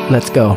Let's go.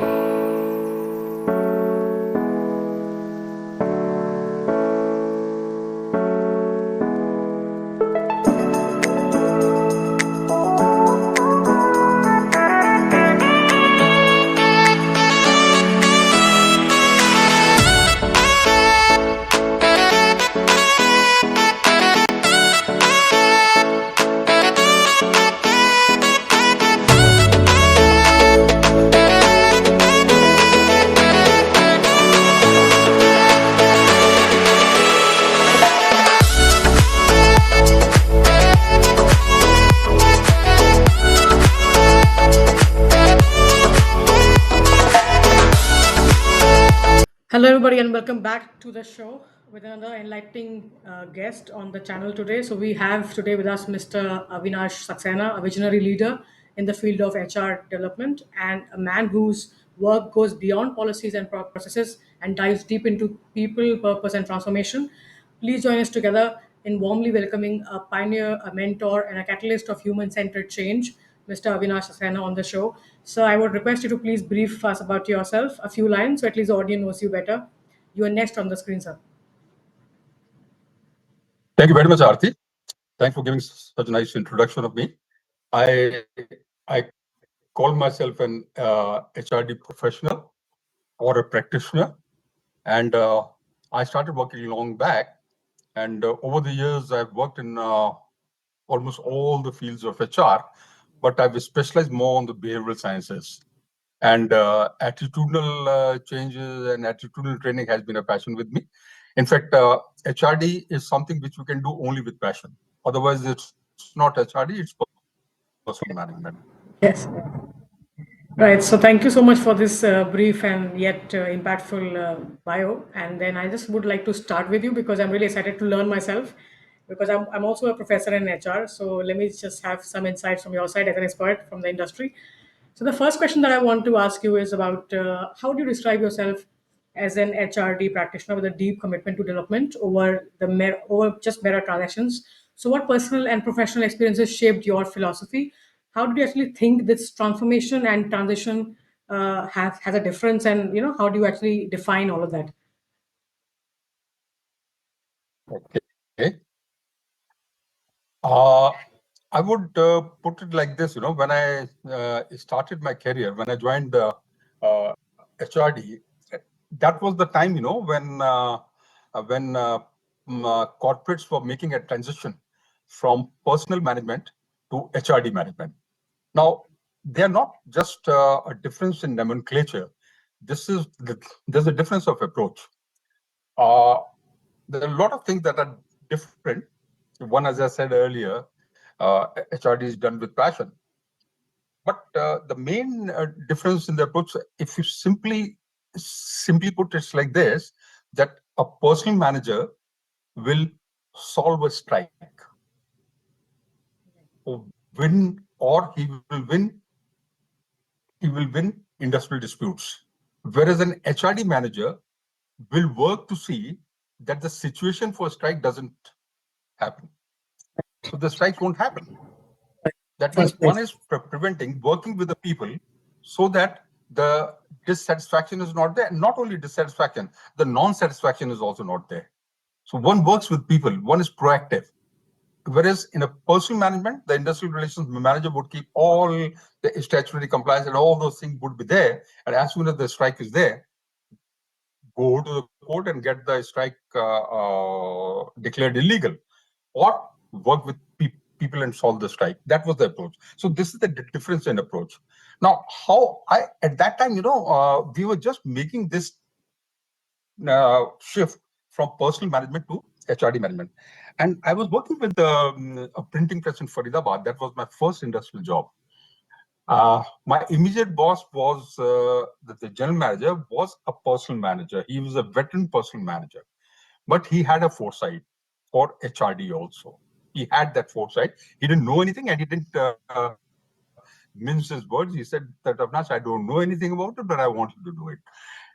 Hello, everybody, and welcome back to the show with another enlightening guest on the channel today. So, we have today with us Mr. Avinash Saxena, a visionary leader in the field of HR development and a man whose work goes beyond policies and processes and dives deep into people, purpose, and transformation. Please join us together in warmly welcoming a pioneer, a mentor, and a catalyst of human centered change, Mr. Avinash Saxena, on the show. So I would request you to please brief us about yourself, a few lines, so at least the audience knows you better. You are next on the screen, sir. Thank you very much, Aarti. Thanks for giving such a nice introduction of me. I call myself an HRD professional or a practitioner, and I started working long back. And over the years, I've worked in almost all the fields of HR, but I've specialized more on the behavioral sciences. And attitudinal changes and attitudinal training has been a passion with me. In fact, HRD is something which we can do only with passion. Otherwise, it's not HRD, it's personal management. Yes. Right. So thank you so much for this brief and yet impactful bio. And then I just would like to start with you because I'm really excited to learn myself because I'm also a professor in HR. So let me just have some insights from your side as an expert from the industry. So the first question that I want to ask you is about how do you describe yourself as an HRD practitioner with a deep commitment to development over just mere transactions? So what personal and professional experiences shaped your philosophy? How did you actually think this transformation and transition has a difference, and how do you actually define all of that? Okay. I would put it like this, when I started my career, when I joined the HRD, that was the time, when corporates were making a transition from personal management to HRD management. Now, they are not just a difference in nomenclature. There's a difference of approach. There are a lot of things that are different. One, as I said earlier, HRD is done with passion. But the main difference in the approach, if you simply put it like this, that a personal manager will solve a strike, or he will win industrial disputes. Whereas an HRD manager will work to see that the situation for a strike doesn't happen. So the strikes won't happen. That means one is preventing, working with the people so that the dissatisfaction is not there. Not only dissatisfaction, the non-satisfaction is also not there. So one works with people, one is proactive. Whereas in a personal management, the industrial relations manager would keep all the statutory compliance and all those things would be there. And as soon as the strike is there, go to the court and get the strike declared illegal, or work with people and solve the strike. That was the approach. So this is the difference in approach. Now, at that time, we were just making this shift from personal management to HRD management. And I was working with a printing press in Faridabad. That was my first industrial job. My immediate boss was the general manager was a personal manager. He was a veteran personal manager, but he had a foresight for HRD also. He had that foresight. He didn't know anything, and he didn't mince his words. He said that, Avinash, I don't know anything about it, but I want you to do it.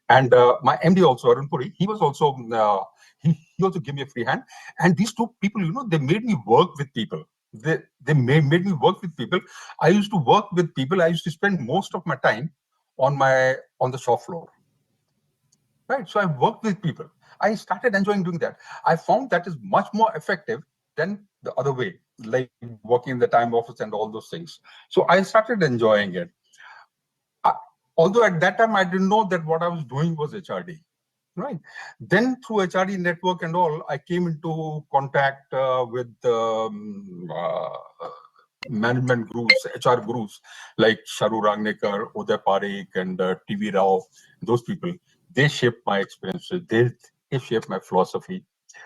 And my MD also, Arun Puri, he was also he also gave me a free hand. And these two people, they made me work with people. They made me work with people. I used to work with people. I used to spend most of my time on the shop floor. Right. So I worked with people. I started enjoying doing that. I found that is much more effective than the other way, like working in the time office and all those things. So I started enjoying it. I, Although at that time I didn't know that what I was doing was HRD. Right. Then through HRD network and all, I came into contact with management gurus, HR gurus like Sharu Rangnekar, Uday Parekh, and TV Rao. Those people, they shaped my experiences. They shaped my philosophy.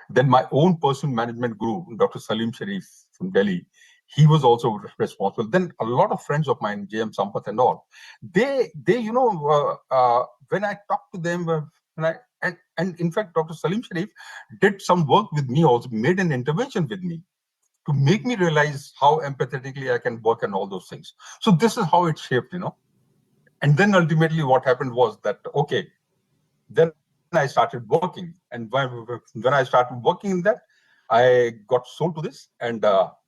Then my own personal management guru, Dr. Salim Sharif from Delhi, he was also responsible. Then a lot of friends of mine, JM Sampath and all, when I talked to them, when I and in fact, Dr. Salim Sharif did some work with me also, made an intervention with me to make me realize how empathetically I can work and all those things. So this is how it shaped. And then ultimately what happened was that, okay, then I started working. And when I started working in that, I got sold to this. And well,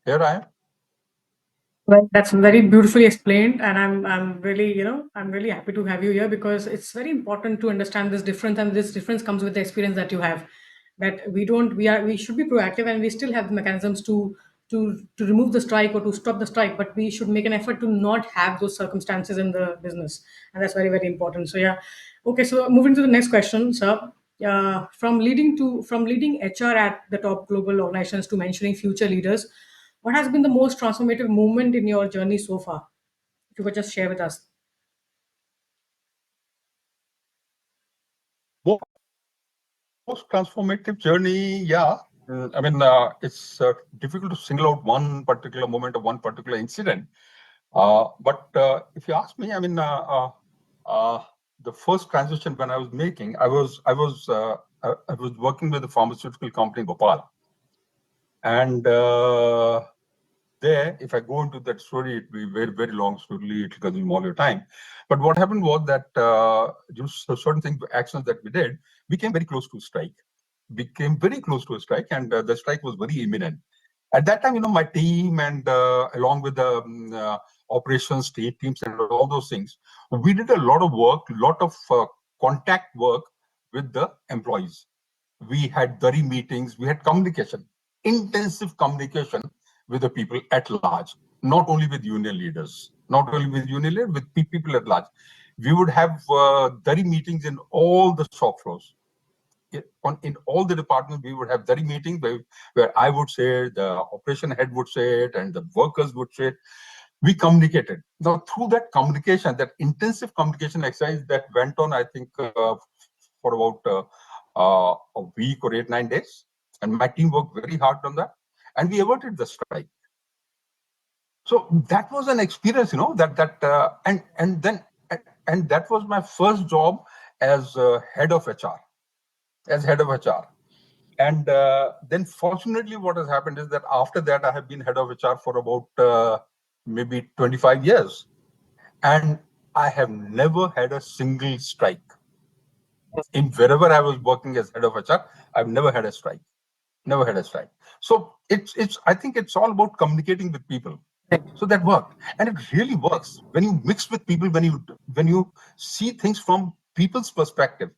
here I am. Well, that's very beautifully explained, and I'm really, I'm really happy to have you here because it's very important to understand this difference, and this difference comes with the experience that you have. That we should be proactive, and we still have mechanisms to remove the strike or to stop the strike, but we should make an effort to not have those circumstances in the business, and that's very very important. So yeah, okay. So moving to the next question, sir. From leading HR at the top global organizations to mentoring future leaders, what has been the most transformative moment in your journey so far? If you could just share with us. Most transformative journey, yeah. It's difficult to single out one particular moment or one particular incident. But if you ask me, the first transition when I was making, I was working with a pharmaceutical company in Bhopal, and there, if I go into that story, it'll be very very long story. It'll consume all your time. But what happened was that due to certain things, actions that we did, we came very close to a strike. Became very close to a strike, and the strike was very imminent. At that time, my team and along with the operations state teams and all those things, we did a lot of work, lot of contact work with the employees. We had very meetings, we had communication, intensive communication with the people at large, not only with union leaders, not only with union leaders, with people at large. We would have very meetings in all the shop floors. In all the departments, we would have very meetings where I would say it, the operation head would say it, and the workers would say it. We communicated. Now, through that communication, that intensive communication exercise that went on, I think, for about a week or 8-9 days, and my team worked very hard on that, and we averted the strike. So that was an experience, and that was my first job as head of HR, as head of HR. And then fortunately, what has happened is that after that, I have been head of HR for about maybe 25 years. And I have never had a single strike. In wherever I was working as head of HR, I've never had a strike. Never had a strike. So I think it's all about communicating with people. So that worked. And it really works. When you mix with people, when you see things from people's perspective,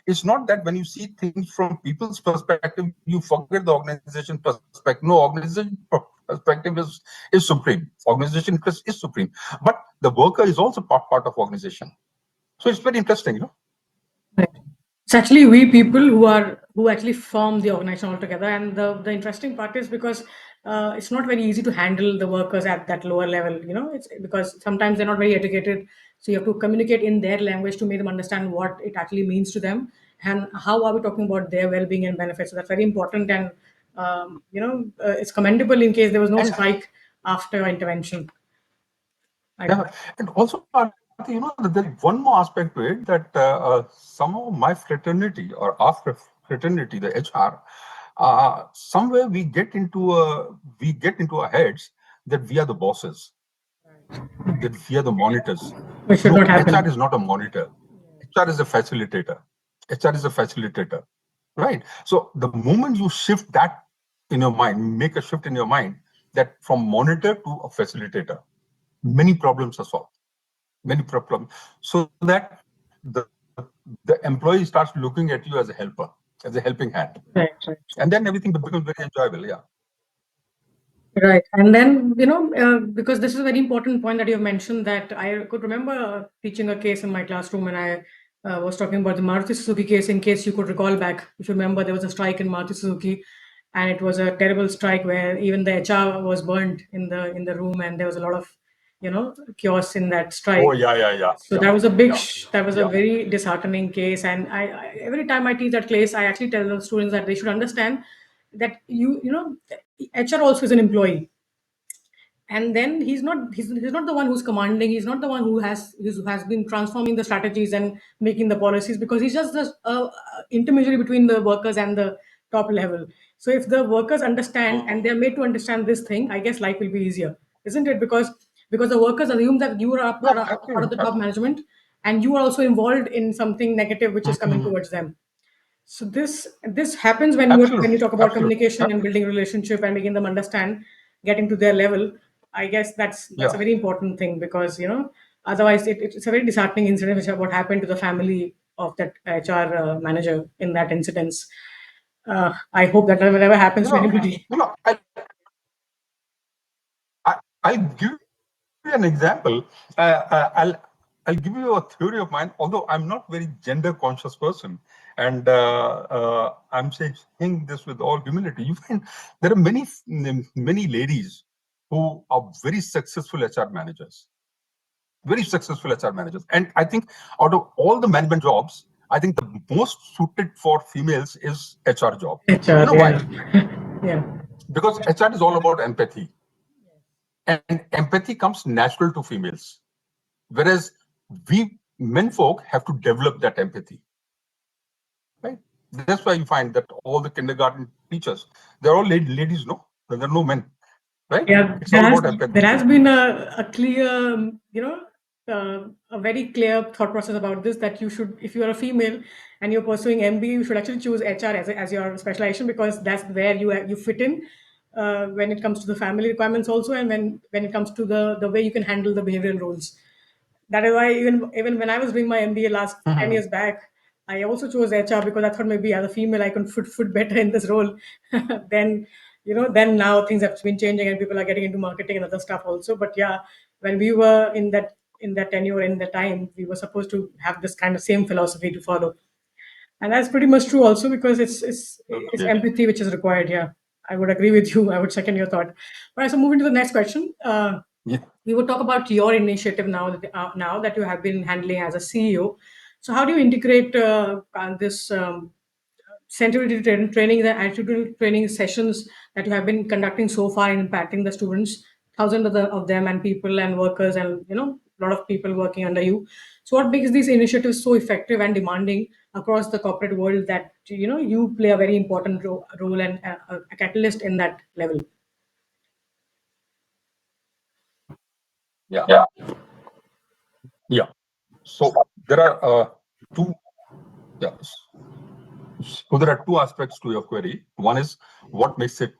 it's not that when you see things from people's perspective, you forget the organization perspective. No, organization perspective is supreme. Organization interest is supreme. But the worker is also part of organization. So it's very interesting. Right. It's actually we people who actually form the organization altogether, and the interesting part is because it's not very easy to handle the workers at that lower level. It's because sometimes they're not very educated, so you have to communicate in their language to make them understand what it actually means to them and how are we talking about their well-being and benefits. So that's very important, and it's commendable in case there was no And strike after intervention. yeah, and also, there's one more aspect to it that somehow my fraternity or our fraternity, the HR, somewhere we get into our heads that we are the bosses, that we are the monitors. Which should not No, HR happen. is not a monitor. HR is a facilitator. HR is a facilitator, right? So the moment you shift that in your mind, make a shift in your mind that from monitor to a facilitator, many problems are solved. many problems, so that the the employee starts looking at you as a helper, as a helping hand, Right, right. and then everything becomes very enjoyable. Yeah. Right. And then, because this is a very important point that you have mentioned, that I could remember teaching a case in my classroom, and I was talking about the Maruti Suzuki case. In case you could recall back, if you remember, there was a strike in Maruti Suzuki, and it was a terrible strike where even the HR was burned in the room, and there was a lot of, chaos in that Oh, strike. yeah, yeah, yeah, So yeah, that was a big, yeah, that was a yeah. very disheartening case. And every time I teach that class, I actually tell the students that they should understand that HR also is an employee, and then he's not the one who's commanding. He's not the one who has been transforming the strategies and making the policies, because he's just the intermediary between the workers and the top level. So if the workers understand and they're made to understand this thing, I guess life will be easier, isn't it? Because the workers assume that you are a Yeah, part of the top management, and you are also involved in something negative which is coming mhm. towards them. So this happens when you Absolutely, talk about absolutely, communication and absolutely. building relationship and making them understand, getting to their level. I guess that's a Yeah. very important thing, because otherwise it's a very disheartening incident, which what happened to the family of that HR manager in that incident. I hope that never happens to anybody. You know, I'll give you an example. I'll give you a theory of mine. Although I'm not very gender conscious person, and I'm saying this with all humility. You find there are many ladies who are very successful HR managers, very successful HR managers. And I think out of all the management jobs, I think the most suited for females is HR job. You HR, know why? yeah. Yeah. Because HR is all about empathy, and empathy comes natural to females, whereas we men folk have to develop that empathy, right? That's why you find that all the kindergarten teachers, they're all ladies, no? There are no men, right? Yeah, It's all about empathy. there has been a clear, a very clear thought process about this, that you should, if you are a female and you're pursuing MBA, you should actually choose HR as your specialization, because that's where you fit in when it comes to the family requirements also, and when it comes to the way you can handle the behavioral roles. That is why even when I was doing my MBA last 10 years back, I also chose HR, because I thought maybe as a female I could fit better in this role. then then now things have been changing and people are getting into marketing and other stuff also. But yeah, when we were in that tenure, in the time, we were supposed to have this kind of same philosophy to follow, and that's pretty much true also, because it's Okay. empathy which is required. Yeah, I would agree with you. I would second your thought. All right, so moving to the next question. Yeah. We would talk about your initiative now that you have been handling as a CEO. So how do you integrate this sensitivity training, the attitudinal training sessions that you have been conducting so far in impacting the students, thousands of them, and people and workers, and a lot of people working under you. So what makes these initiatives so effective and demanding across the corporate world, that you play a very important role and a catalyst in that level? Yeah. Yeah. So there are two. Yeah. So there are two aspects to your query. One is what makes it,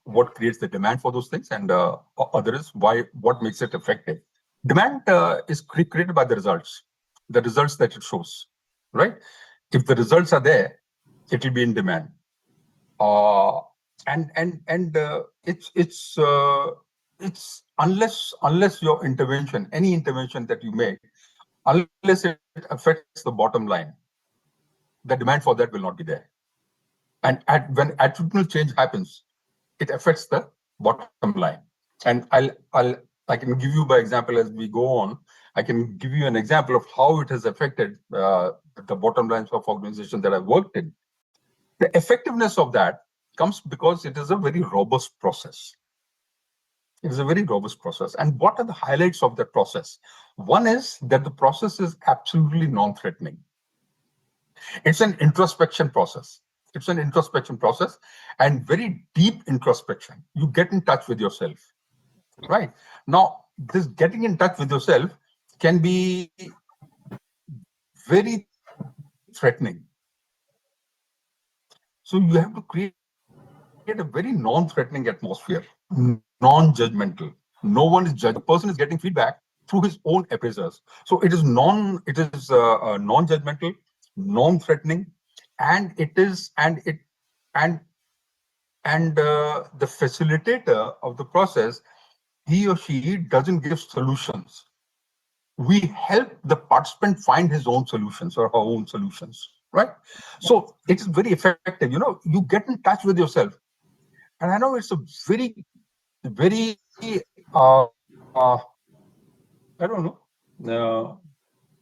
what creates the demand for those things, and other is what makes it effective. Demand is created by the results that it shows, right? If the results are there, it will be in demand. Uh, and it's unless your intervention, any intervention that you make, unless it affects the bottom line, the demand for that will not be there. And when attitudinal change happens, it affects the bottom line. And I can give you by example as we go on. I can give you an example of how it has affected the bottom lines of organizations that I've worked in. The effectiveness of that comes because it is a very robust process. It is a very robust process. And what are the highlights of that process? One is that the process is absolutely non-threatening. It's an introspection process. It's an introspection process, and very deep introspection. You get in touch with yourself, right? Now, this getting in touch with yourself can be very threatening. So you have to create a very non-threatening atmosphere, non-judgmental. No one is judging. The person is getting feedback. through his own appraisers. So it is non-judgmental, non-threatening, and it is and the facilitator of the process, he or she doesn't give solutions. We help the participant find his own solutions or her own solutions, right? So it is very effective. You get in touch with yourself, and I know it's a very I don't know,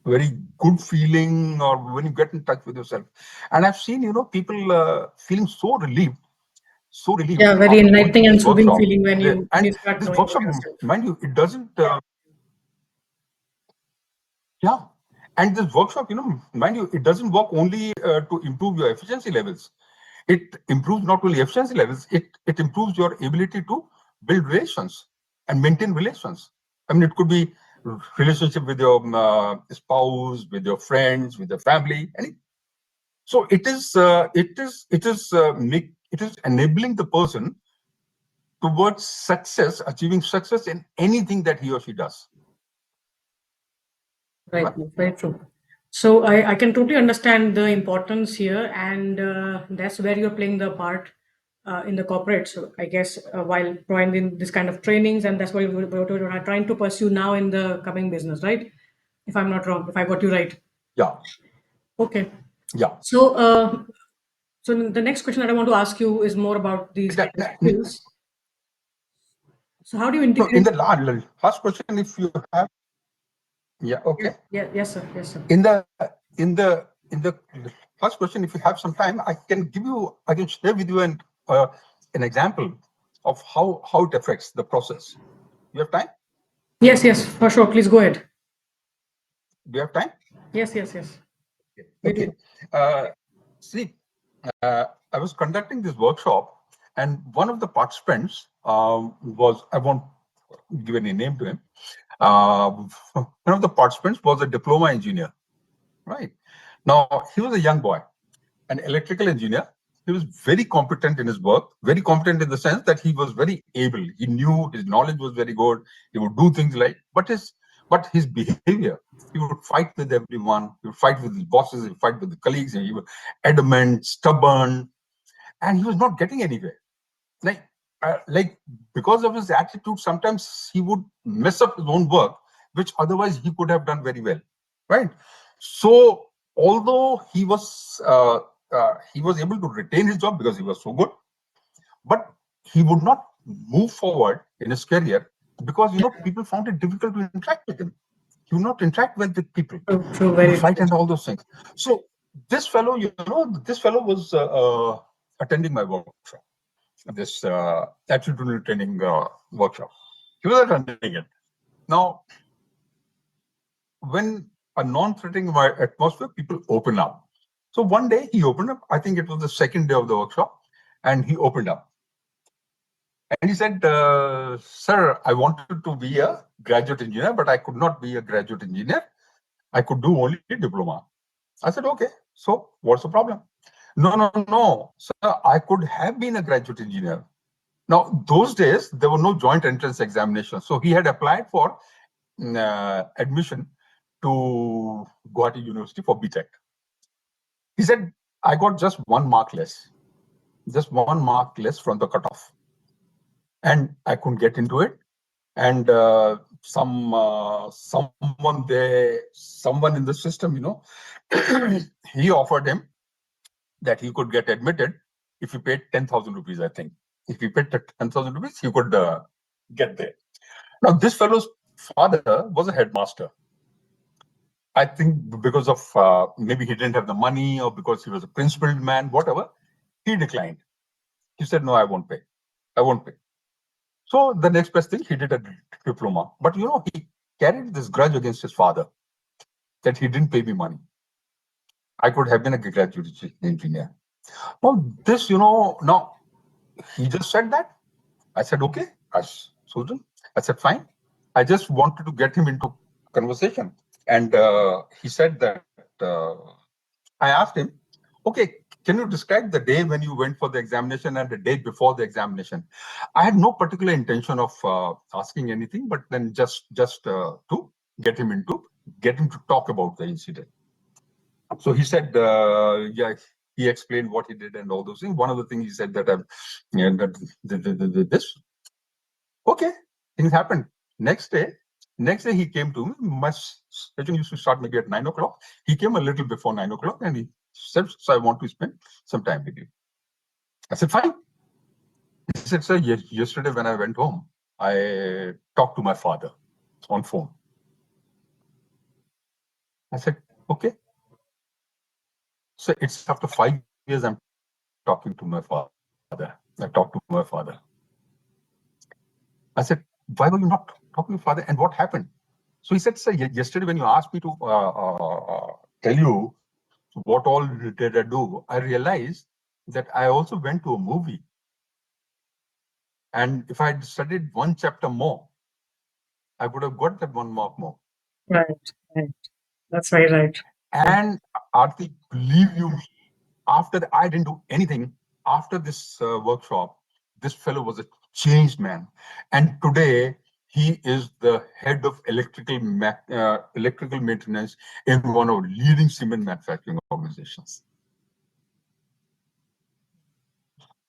very good feeling, or when you get in touch with yourself. And I've seen, people feeling so relieved Yeah, very after going enlightening through and this soothing workshop. feeling when And you start this knowing about workshop, yourself. mind you, it doesn't, yeah. And this workshop, mind you, it doesn't work only to improve your efficiency levels. It improves not only efficiency levels, it improves your ability to build relations and maintain relations. I mean, it could be relationship with your spouse, with your friends, with your family. So it is enabling the person towards success, achieving success in anything that he or she does. Right, Right? very true. So I can totally understand the importance here, and that's where you're playing the part in the corporate. So I guess while providing this kind of trainings, and that's what you're trying to pursue now in the coming business, right? If I'm not wrong, if I got you right. Yeah, Okay. yeah. So, so the next question that I want to ask you is more about these kind of skills. So how do you No, in integrate? the last question, if you have, yeah, Yeah, okay. yeah, yes, sir, yes, sir. In the first question, if you have some time, I can share with you an example of how it affects the process. You have time? Yes, yes, for sure. Please go ahead. Do you have time? Yes, yes, yes. We Okay. do. Uh, See, I was conducting this workshop, and one of the participants I won't give any name to him. One of the participants was a diploma engineer, right? Now, he was a young boy, an electrical engineer. He was very competent in his work, very competent in the sense that he was very able. He knew, his knowledge was very good. He would do things right, but his behavior, he would fight with everyone. He would fight with his bosses. He would fight with the colleagues. And he was adamant, stubborn, and he was not getting anywhere. Like, like because of his attitude, sometimes he would mess up his own work, which otherwise he could have done very well, right? So although he was able to retain his job because he was so good, but he would not move forward in his career because people found it difficult to interact with him. He would not interact well with people. True, true, He would very fight true. and all those things. So this fellow was attending my workshop, this attitudinal training workshop. He was attending it. Now, when a non-threatening atmosphere, people open up. So one day he opened up. I think it was the second day of the workshop, and he opened up and he said, "Sir, I wanted to be a graduate engineer, but I could not be a graduate engineer. I could do only diploma." I said, "Okay. So what's the problem?" No, no, no, sir. I could have been a graduate engineer. Now, those days, there were no joint entrance examinations. So he had applied for admission to Guwahati University for BTech. He said, I got just 1 mark less, just 1 mark less from the cutoff. And I couldn't get into it. And someone in the system, he offered him that he could get admitted if he paid 10,000 rupees, I think. If he paid 10,000 rupees, he could get there. Now, this fellow's father was a headmaster. I think because of maybe he didn't have the money or because he was a principled man, whatever, he declined. He said, "No, I won't pay. I won't pay." So the next best thing, he did a diploma. But he carried this grudge against his father that he didn't pay me money. I could have been a graduate engineer. Now, now he just said that. I said, "Okay, Susan." I said, "Fine." I just wanted to get him into conversation. And he said that I asked him, "Okay, can you describe the day when you went for the examination and the day before the examination?" I had no particular intention of asking anything, but then just to get him to talk about the incident. So he said, yeah, he explained what he did and all those things. One of the things he said that this, okay, things happened. Next day he came to me. My session used to start maybe at 9 o'clock. He came a little before 9 o'clock and he said, so I want to spend some time with you. I said, fine. He said, sir, yesterday when I went home, I talked to my father on phone. I said, okay. So it's after 5 years I'm talking to my father. I talked to my father. I said, why were you not talking to your father and what happened? So he said, sir, yesterday when you asked me to tell you what all did I do, I realized that I also went to a movie. And if I had studied one chapter more, I would have got that 1 mark more. Right, right. That's very right. And Aarti, believe you me, after I didn't do anything, after this workshop, this fellow was a changed man. And today, he is the head of electrical maintenance in one of leading cement manufacturing organizations.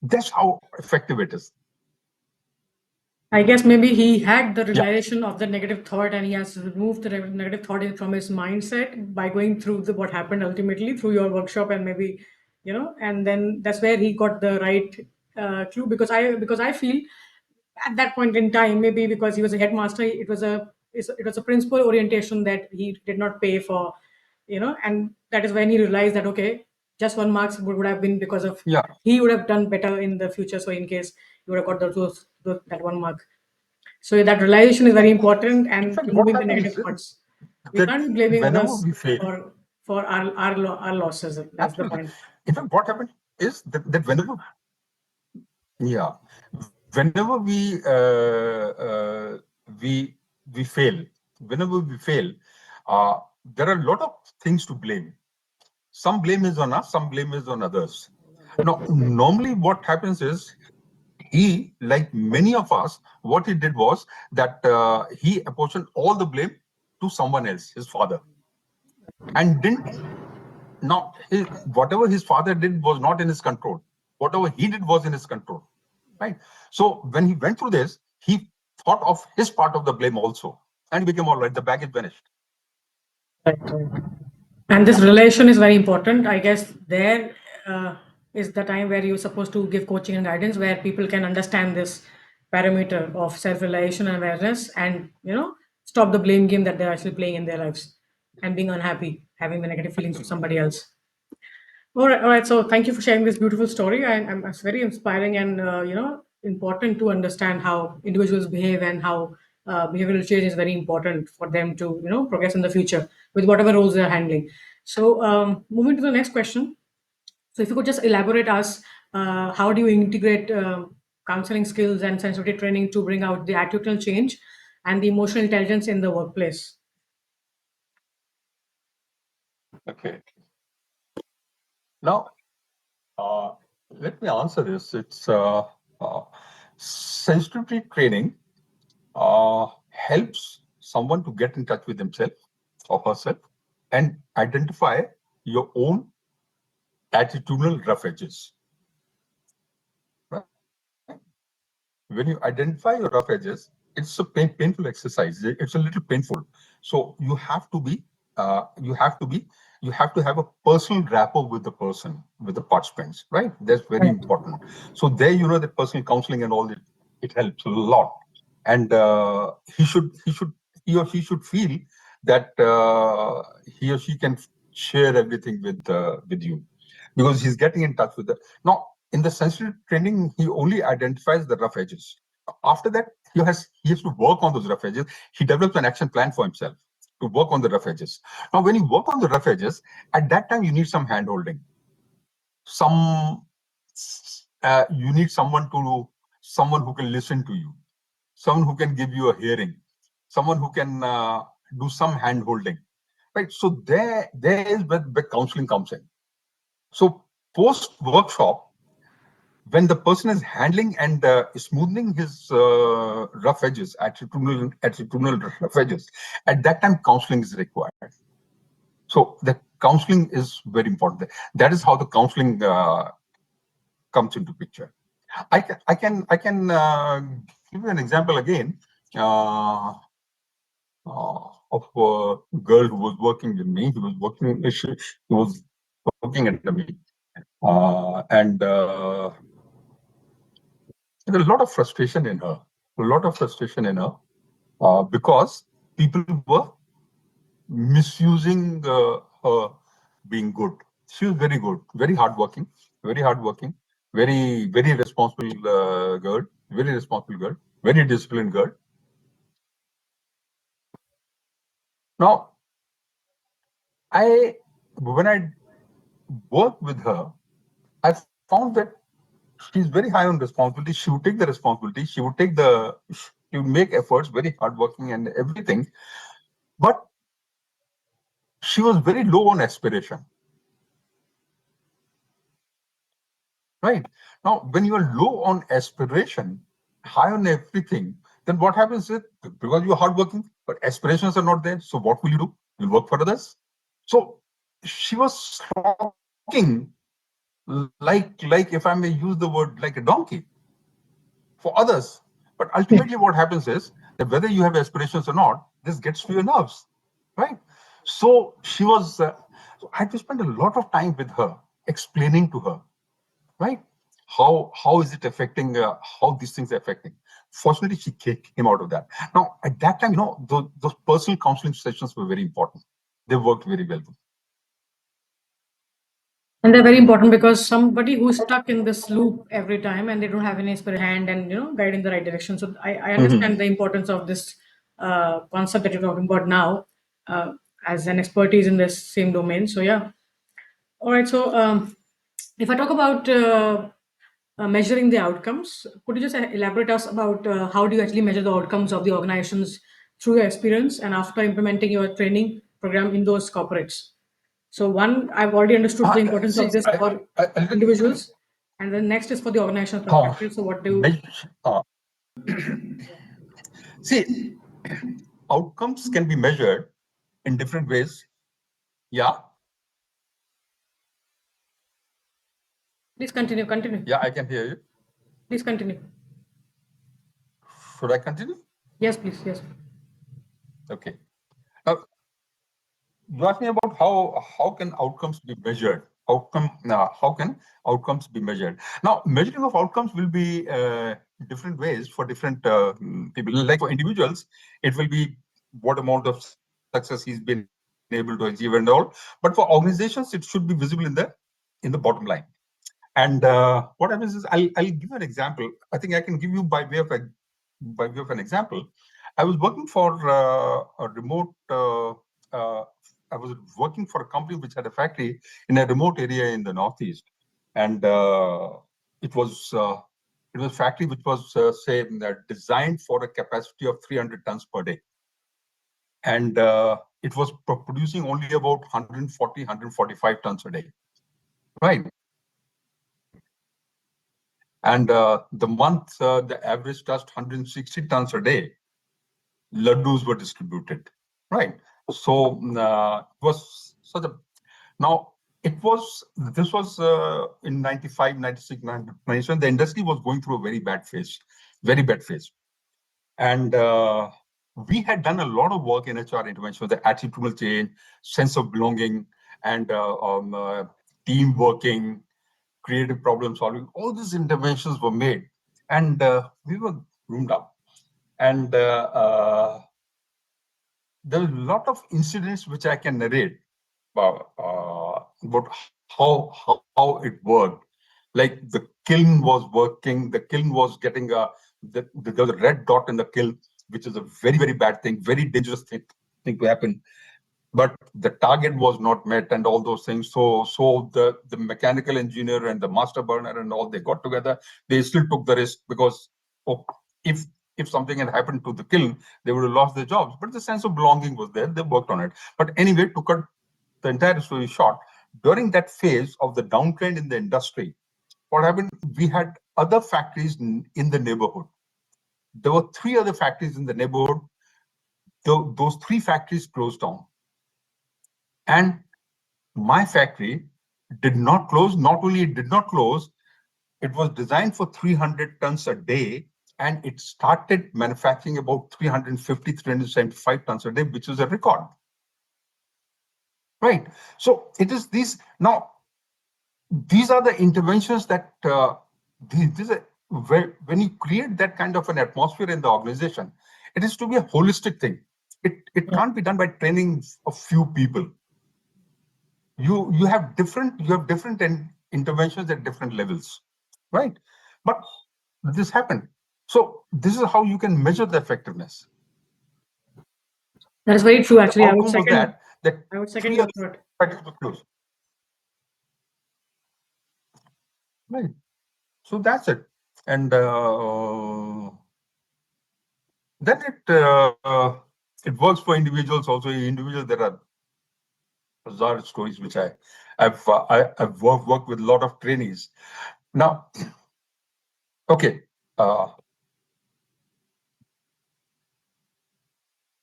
That's how effective it is. I guess maybe he had the realization of the negative thought and he has removed the negative thought from his mindset by going through what happened ultimately through your workshop, and maybe, and then that's where he got the right clue, because I feel at that point in time, maybe because he was a headmaster, it was a principal orientation that he did not pay for, and that is when he realized that, okay, just 1 marks would have been because of he would have done better in the future. So in case you would have got that 1 mark. So that realization is very important, In and fact, what removing the happens negative is thoughts. We that can't be blaming whenever others we fail, for our losses. That's the absolutely. point. In fact, what happened is that whenever, yeah, whenever we fail, whenever we fail, there are a lot of things to blame. Some blame is on us, some blame is on others. Now, normally what happens is he, like many of us, what he did was that he apportioned all the blame to someone else, his father, and didn't. Now, whatever his father did was not in his control. Whatever he did was in his control, right? So when he went through this, he thought of his part of the blame also, and he became all right. The baggage vanished. Right, right. And this relation is very important. I guess there is the time where you're supposed to give coaching and guidance where people can understand this parameter of self-realization and awareness, and stop the blame game that they're actually playing in their lives and being unhappy, having the negative feelings for somebody else. All right, all right. So thank you for sharing this beautiful story. It's very inspiring and important to understand how individuals behave, and how behavioral change is very important for them to progress in the future with whatever roles they are handling. So moving to the next question. So if you could just elaborate us, how do you integrate counseling skills and sensitivity training to bring out the attitudinal change and the emotional intelligence in the workplace? Okay. Now, let me answer this. It's uh, sensitivity training helps someone to get in touch with himself or herself and identify your own attitudinal rough edges. Right? When you identify your rough edges, it's a painful exercise. It's a little painful. So you have to be, you have to have a personal rapport with the person, with the participants, right? That's very important. So there, that personal counseling and all that, it helps a lot. And he or she should feel that he or she can share everything with you, because he's getting in touch with the. Now, in the sensitive training, he only identifies the rough edges. After that, he has to work on those rough edges. He develops an action plan for himself to work on the rough edges. Now, when you work on the rough edges, at that time you need some hand holding. You need someone who can listen to you, someone who can give you a hearing, someone who can do some hand holding, right? So there is where the counseling comes in. So post workshop, when the person is handling and smoothing his rough edges, attitudinal rough edges, at that time counseling is required. So the counseling is very important. That is how the counseling comes into picture. I can give you an example again of a girl who was working with me. He was working under me, and there's a lot of frustration in her. A lot of frustration in her because people were misusing her being good. She was very good, very hardworking, very responsible girl, very disciplined girl. Now, when I worked with her, I found that she's very high on responsibility. She would take the responsibility. She would make efforts, very hardworking and everything. But she was very low on aspiration. Right. Now, when you are low on aspiration, high on everything, then what happens is, because you're hardworking, but aspirations are not there. So what will you do? You'll work for others. So she was talking like if I may use the word, like a donkey for others. But ultimately, what happens is that whether you have aspirations or not, this gets to your nerves, right? So she was. So I had to spend a lot of time with her, explaining to her, right? How is it affecting? How these things are affecting? Fortunately, she came out of that. Now, at that time, those personal counseling sessions were very important. They worked very well. And they're very important because somebody who's stuck in this loop every time and they don't have any spirit hand and guide in the right direction. So I understand the importance of this concept that you're talking about now uh, as an expertise in this same domain. So yeah. All right. So if I talk about measuring the outcomes, could you just elaborate us about how do you actually measure the outcomes of the organizations through your experience and after implementing your training program in those corporates? So one, I've already understood the importance See, of this for individuals, and then next is for the organizational perspective. So what do you? see, outcomes can be measured in different ways. Yeah, Please continue. Continue. yeah, I can hear you. Please continue. Should I continue? Yes, please. Yes. Okay. Now, you asked me about how can outcomes be measured. How can outcomes be measured? Now, measuring of outcomes will be different ways for different people. Like for individuals, it will be what amount of success he's been able to achieve and all. But for organizations, it should be visible in the bottom line. And what happens is, I'll give you an example. I think I can give you by way of an example. I was working for a remote. I was working for a company which had a factory in a remote area in the northeast, and it was a factory which was say designed for a capacity of 300 tons per day, and it was producing only about 140, 145 tons a day, right? And the month, the average touched 160 tons a day. Laddus were distributed, right? So it was such a. Now, this was in 95, 96, 97. The industry was going through a very bad phase, very bad phase. And we had done a lot of work in HR intervention, the attitudinal change, sense of belonging, and team working, creative problem solving. All these interventions were made, and we were groomed up. And there are a lot of incidents which I can narrate about how it worked. Like the kiln was working, the kiln was getting there was a red dot in the kiln, which is a very bad thing, very dangerous thing to happen. But the target was not met and all those things. So the mechanical engineer and the master burner and all, they got together. They still took the risk because oh, if if something had happened to the kiln, they would have lost their jobs. But the sense of belonging was there. They worked on it. But anyway, to cut the entire story short, during that phase of the downtrend in the industry, what happened, we had other factories in the neighborhood. There were 3 other factories in the neighborhood. Those 3 factories closed down. And my factory did not close. Not only it did not close, it was designed for 300 tons a day, and it started manufacturing about 350, 375 tons a day, which is a record. Right. So it is these now. These are the interventions that these are when you create that kind of an atmosphere in the organization, it is to be a holistic thing. It can't be done by training a few people. You have different interventions at different levels, right? But this happened. So this is how you can measure the effectiveness. That is very true. The Actually, outcome was that I would second 3 your other thought. factories were closed. Right. So that's it. And then it works for individuals also. Individuals, there are bizarre stories which I've worked with a lot of trainees. Now, okay.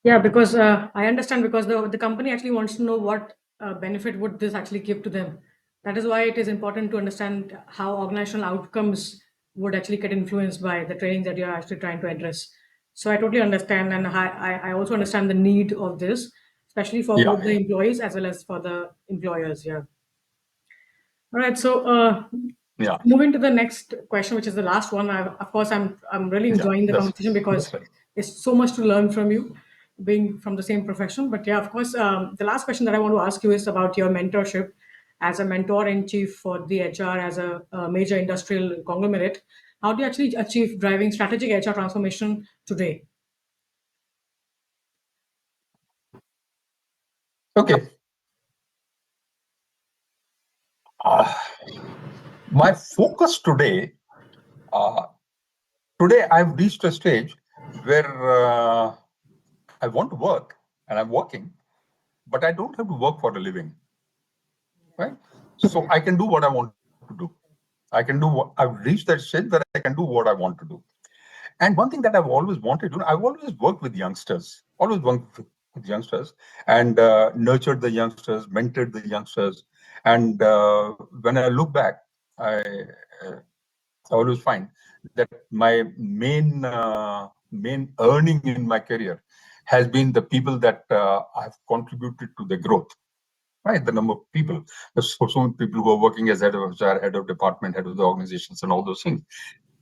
Yeah, because I understand, because the company actually wants to know what benefit would this actually give to them. That is why it is important to understand how organizational outcomes would actually get influenced by the training that you're actually trying to address. So I totally understand, and I also understand the need of this, especially for Yeah, both the employees as well as for the employers. Yeah. All right. So yeah, moving to the next question, which is the last one. Of course, I'm really yeah. enjoying the conversation That's because right. it's so much to learn from you, being from the same profession. But yeah, of course, the last question that I want to ask you is about your mentorship as a mentor in chief for the HR as a major industrial conglomerate. How do you actually achieve driving strategic HR transformation today? Okay. Uh, my focus today, uh, today I've reached a stage where I want to work and I'm working, but I don't have to work for a living, right? So I can do what I want to do. I've reached that stage where I can do what I want to do. And one thing that I've always wanted to do, I've always worked with youngsters, always worked with youngsters, and nurtured the youngsters, mentored the youngsters. And when I look back, I, uh, I always find that my main earning in my career has been the people that I've contributed to the growth. Right, the number of people. There's so many people who are working as head of HR, head of department, head of the organizations, and all those things.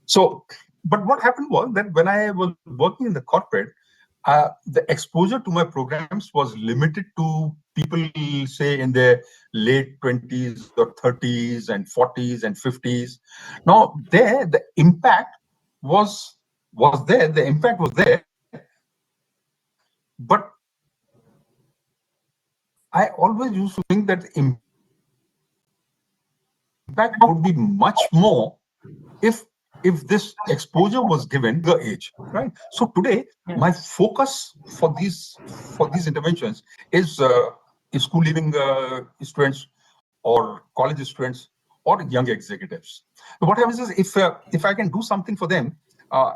So, but what happened was that when I was working in the corporate, the exposure to my programs was limited to people, say, in their late 20s or 30s and 40s and 50s. Now, there, the impact was there. The impact was there, but I always used to think that the impact would be much more if this exposure was given the age, right? So today Yeah. my focus for these interventions is school leaving students or college students or young executives. So what happens is if I can do something for them,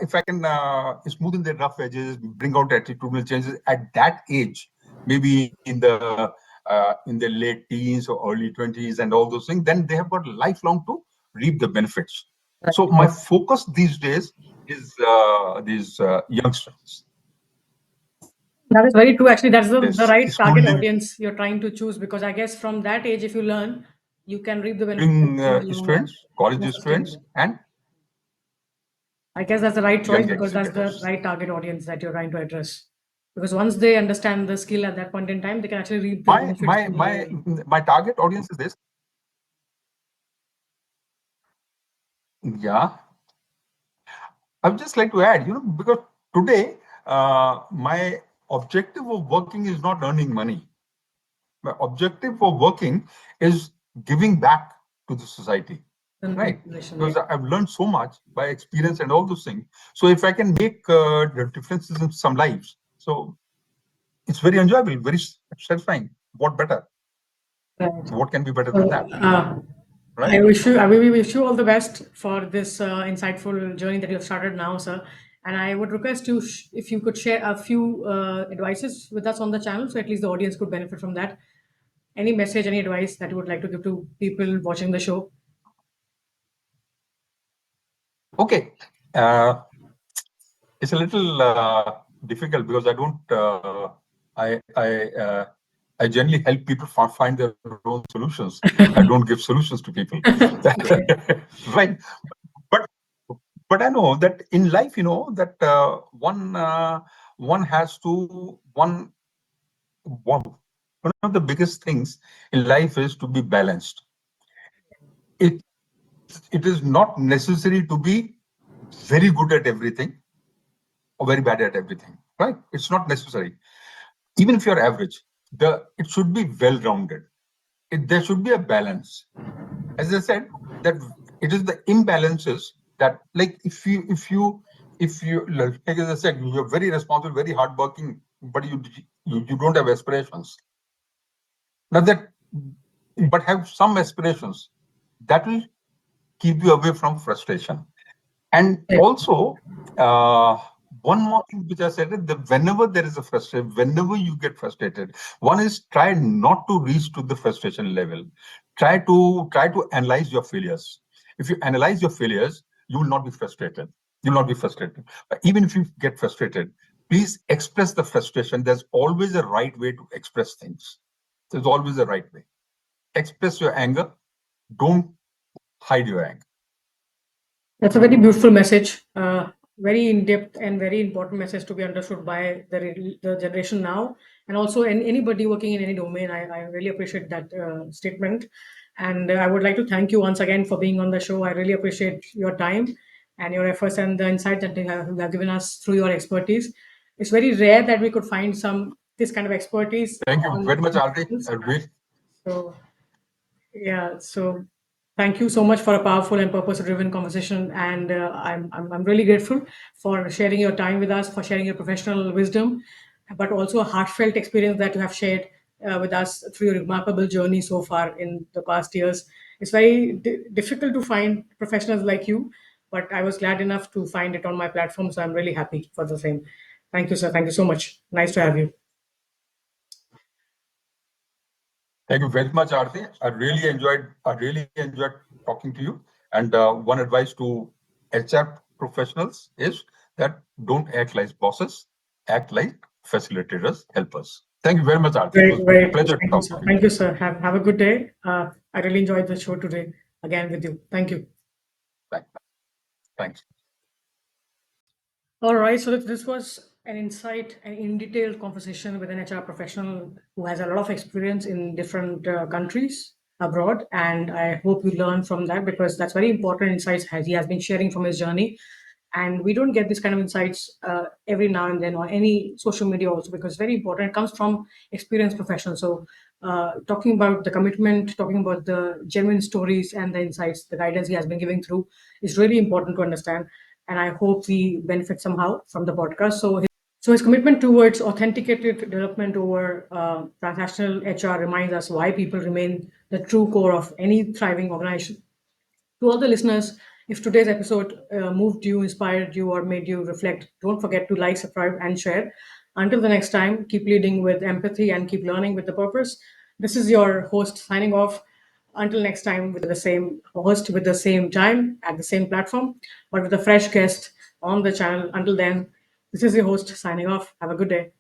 if I can smoothen their rough edges, bring out attitudinal changes at that age, maybe in the late teens or early 20s and all those things, then they have got lifelong to reap the benefits. So my Right. focus these days is these youngsters. That is very true. Actually, that's the This right school target leaving audience you're trying to choose, because I guess from that age, if you learn, you can reap the benefits in the long run, students, college more students, sustainable. and I guess that's the right choice young because that's the executives. right target audience that you're trying to address. Because once they understand the skill at that point in time, they can actually reap the My benefits my in the long my run. my target audience is this. Yeah, I would just like to add, because today my objective of working is not earning money. My objective of working is giving back to the society, The right? next generation, yeah. Because I've learned so much by experience and all those things. So if I can make the differences in some lives, so it's very enjoyable, very satisfying. What better? Right. What can be better than So, that? I right? wish you, I will wish you all the best for this insightful journey that you have started now, sir. And I would request you if you could share a few advices with us on the channel, so at least the audience could benefit from that. Any message, any advice that you would like to give to people watching the show? Okay. It's a little difficult because I don't. I I uh, I generally help people find their own solutions. I don't give solutions to people, Okay. right? But but I know that in life, that one has to one of the biggest things in life is to be balanced. It it is not necessary to be very good at everything or very bad at everything, right? It's not necessary. Even if you're average, it should be well-rounded. There should be a balance. As I said, that it is the imbalances that, like, if you like as I said, you're very responsible, very hardworking, but you don't have aspirations. Now that, but have some aspirations, that will keep you away from frustration. And also, uh, one more thing which I said is that whenever there is a frustration, whenever you get frustrated, one is try not to reach to the frustration level. Try to analyze your failures. If you analyze your failures, you will not be frustrated. You will not be frustrated. But even if you get frustrated, please express the frustration. There's always a right way to express things. There's always a right way. Express your anger. Don't hide your anger. That's a very beautiful message, very in depth and very important message to be understood by the generation now, and also anybody working in any domain. I really appreciate that statement, and I would like to thank you once again for being on the show. I really appreciate your time and your efforts and the insight that you have given us through your expertise. It's very rare that we could find some this kind of expertise Thank you on very much, Arti. channels. I really So yeah, so thank you so much for a powerful and purpose-driven conversation, and I'm really grateful for sharing your time with us, for sharing your professional wisdom, but also a heartfelt experience that you have shared with us through your remarkable journey so far in the past years. It's very difficult to find professionals like you, but I was glad enough to find it on my platform, so I'm really happy for the same. Thank you, sir. Thank you so much. Nice to have you. Thank you very much, Arti. I really enjoyed talking to you. And one advice to HR professionals is that don't act like bosses, act like facilitators, helpers. Thank you very much, Arti. It Very, was a very true. pleasure Thank you, sir. talking to Thank you, you. sir. Have a good day. I really enjoyed the show today again with you. Thank you. Thank- Thanks. All right. So this was an insight and in detailed conversation with an HR professional who has a lot of experience in different countries abroad, and I hope you learn from that because that's very important insights as he has been sharing from his journey. And we don't get this kind of insights every now and then on any social media also because it's very important. It comes from experienced professionals. So talking about the commitment, talking about the genuine stories and the insights, the guidance he has been giving through is really important to understand. And I hope we benefit somehow from the podcast. So his commitment towards authenticated development over transactional HR reminds us why people remain the true core of any thriving organization. To all the listeners, if today's episode moved you, inspired you, or made you reflect, don't forget to like, subscribe, and share. Until the next time, keep leading with empathy and keep learning with the purpose. This is your host signing off. Until next time, with the same host, with the same time, at the same platform, but with a fresh guest on the channel. Until then, this is your host signing off. Have a good day.